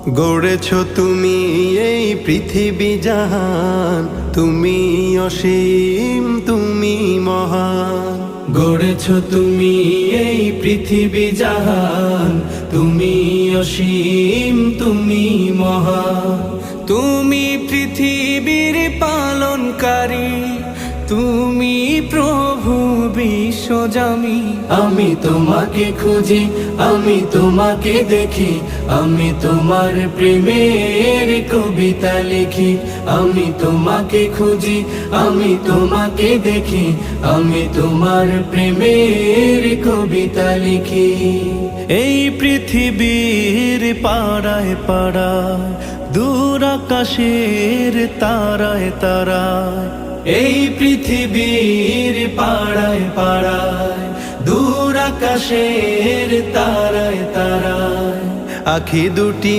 গড়েছ তুমি এই পৃথিবী জাহান, তুমি অসীম তুমি মহান। গড়েছ তুমি এই পৃথিবী জাহান, তুমি অসীম তুমি মহান। তুমি পৃথিবীর পালনকারী, তুমি প্রভু বিশ্বজামি। আমি তোমাকে খুঁজি, আমি তোমাকে দেখি, আমি তোমার প্রেমের কবিতা লিখি। আমি তোমাকে খুঁজি, আমি তোমাকে দেখি, আমি তোমার প্রেমের কবিতা লিখি। এই পৃথিবীর পাড়ায় পাড়ায়, দূর আকাশের তারায় তারায়, এই পৃথিবীর পাড়ায় পাড়ায়, দূর আকাশের তারায় তারায়, আখি দুটি